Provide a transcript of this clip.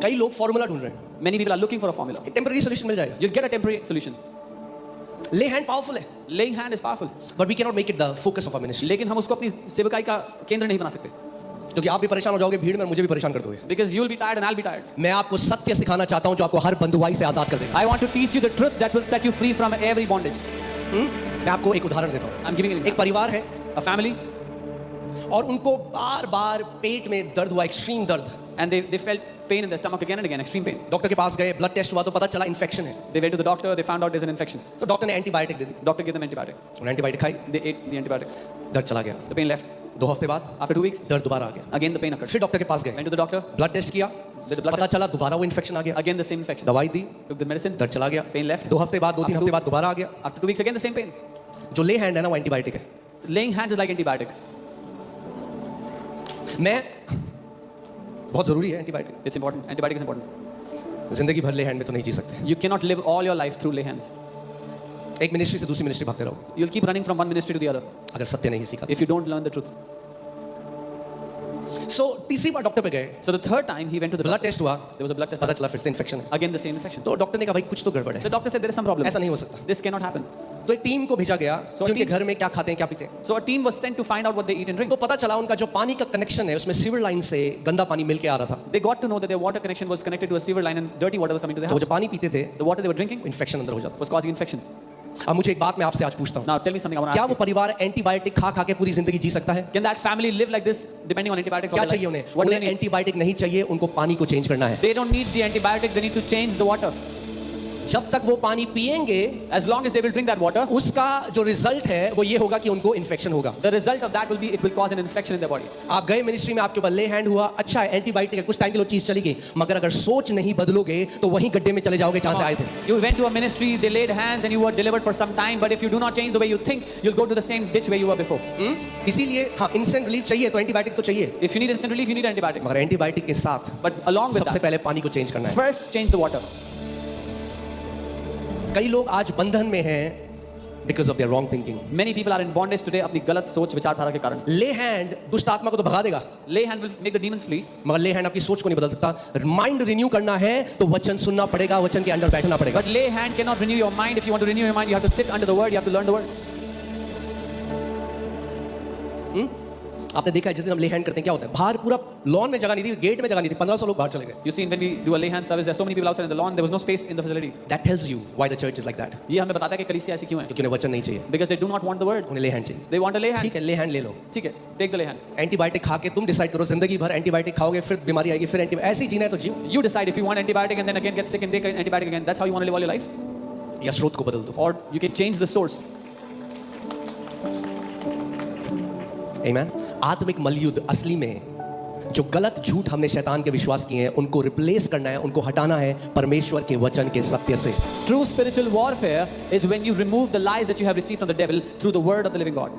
कई लोग फॉर्मूला ढूंढ रहे हैं। Many people are looking for a formula. एक टेम्पररी सोल्यूशन मिल जाएगा। You'll get a temporary solution. Lay hand powerful है, Laying hand is powerful. But we can not make it the focus of our ministry. लेकिन हम उसको अपनी सेवकाई का केंद्र नहीं बना सकते। क्योंकि आप भी परेशान हो जाओगे भीड़ में, मुझे भी परेशान कर दोगे। Because you'll be tired and I'll be tired. मैं आपको सत्य सिखाना चाहता हूं जो आपको हर बंधुआई से आजाद कर देगा। I want to teach you the truth that will set you free from every bondage. मैं आपको एक उदाहरण देता हूं। I'm giving an एक example. परिवार है A family, और उनको बार-बार पेट में दर्द हुआ, एक्सट्रीम दर्द। and they felt pain in their stomach again and again, extreme pain. Doctor के पास गए, ब्लड टेस्ट हुआ तो पता चला इन्फेक्शन है। They went to the doctor, they found out there's an infection. तो डॉक्टर ने एंटीबायोटिक दे दी। Doctor gave them antibiotic. उन्होंने एंटीबायोटिक खाई, They ate the antibiotic. दर्द चला गया। The pain left. 2 हफ्ते बाद After 2 weeks, दर्द दोबारा आ गया। again the pain occurred. फिर डॉक्टर के पास गए, Went to the doctor, blood test किया, did the blood पता test. चला दोबारा वो इन्फेक्शन आ गया। Again the same infection. दवाई दी, Took the medicine, दर्द चला गया। pain left. 2 हफ्ते बाद, 2-3 हफ्ते बाद दोबारा आ गया। After 2 weeks, again the same pain. जो ले हैंड है ना वो एंटीबायोटिक है। Laying hands is like antibiotic. मैं बहुत जरूरी है antibiotic, It's important. Antibiotic is important. जिंदगी भर ले हैंड में तो नहीं जी सकते। You cannot live all your life through lay hands. एक मिनिस्ट्री से दूसरी मिनिस्ट्री भागते रहो You'll keep running from one ministry to the other अगर सत्य नहीं सीखा। if you don't learn the truth. सो तीसरी बार डॉक्टर पे गए, So the third time he went to the blood doctor. Test हुआ, There was a blood test. पता चला फिर से इन्फेक्शन है। Again the same infection. तो डॉक्टर ने कहा भाई कुछ तो गड़बड़ The है, doctor said there is some problem. ऐसा नहीं हो सकता। This cannot happen. तो एक टीम को भेजा गया So कि उनके team- घर में क्या खाते हैं क्या पीते हैं। So a team was sent to find out what they eat and drink. तो पता चला उनका जो पानी का कनेक्शन है उसमें सीवर लाइन से गंदा पानी मिल के आ रहा था। They got to know that their water connection was connected to a sewer line and dirty water was coming to their तो वो house. जो पानी पीते थे The water they were drinking infection अंदर हो जाता। was causing infection. अब मुझे एक बात मैं आपसे आज पूछता हूँ, Now tell me something I want to क्या ask वो you. परिवार एंटीबायोटिक खा खा के पूरी जिंदगी जी सकता है? Can that family live like this depending on antibiotics? all क्या their चाहिए life? उन्हें? What do they उन्हें need? एंटीबायोटिक नहीं चाहिए, उनको पानी को चेंज करना है। They don't need the antibiotic, they need to change the water. जब तक वो पानी पिएंगे As long as they will drink that water, उसका जो रिजल्ट है वो ये होगा कि उनको इन्फेक्शन होगा। the result of that will be it will cause an infection in their body. आप गए मिनिस्ट्री में, आपके ऊपर ले हैंड हुआ, अच्छा है एंटीबायोटिक है, कुछ टाइम के लिए चीज चलेगी, मगर अगर सोच नहीं बदलोगे तो वहीं गड्ढे में चले जाओगे जहां से आए थे। You went to a ministry, they laid hands and you were delivered for some time, but if you do not change the way you think, you'll go to the same ditch where you were before. इसीलिए हाँ instant relief चाहिए तो antibiotic तो चाहिए, If you need instant relief, you need antibiotic. मगर antibiotic के साथ But along with सबसे that, पहले पानी को चेंज करना है। first change the water. कई लोग आज बंधन में हैं because of their wrong thinking. Many people are in bondage today अपनी गलत सोच विचारधारा के कारण. ले हैंड दुष्ट आत्मा को तो भगा देगा, Lay hand will make the demons flee. मगर ले हैंड आपकी सोच को नहीं बदल सकता। माइंड रिन्यू करना है तो वचन सुनना पड़ेगा, वचन के अंदर बैठना पड़ेगा। But lay hand cannot renew your mind. If you want to renew your mind, you have to sit under the word. You have to learn the word. आपने देखा है जिस दिन हम ले हैंड करते हैं क्या होता है, बाहर पूरा लॉन में जगह नहीं थी, गेट में जगह नहीं थी, 1500 लोग बाहर चले गए। You see, when we do a lay hand service, there are so many people outside in the lawn. There was no space in the facility. That tells you why the church is like that, ये हमें बताता है कि कलीसिया ऐसी क्यों है? क्योंकि उन्हें वचन नहीं चाहिए, Because they do not want the word. उन्हें ले हैंड चाहिए। They want a lay hand. ठीक है, ले हैंड ले लो, ठीक है, take the lay hand. Antibiotic खा के तुम डिसाइड करो, जिंदगी भर एंटीबायोटिक खाओगे फिर बीमारी आएगी, फिर ऐसे ही जीना है तो जियो, You decide if you want antibiotic and then again get sick and take antibiotic again. That's how you want to live all your life. या स्रोत को बदल दो। Or you can change the source. आमीन। आत्मिक मलयुद्ध असली में जो गलत झूठ हमने शैतान के विश्वास किए हैं उनको रिप्लेस करना है, उनको हटाना है परमेश्वर के वचन के सत्य से। True spiritual warfare is when you remove the lies that you have received from the devil through the word of the living God.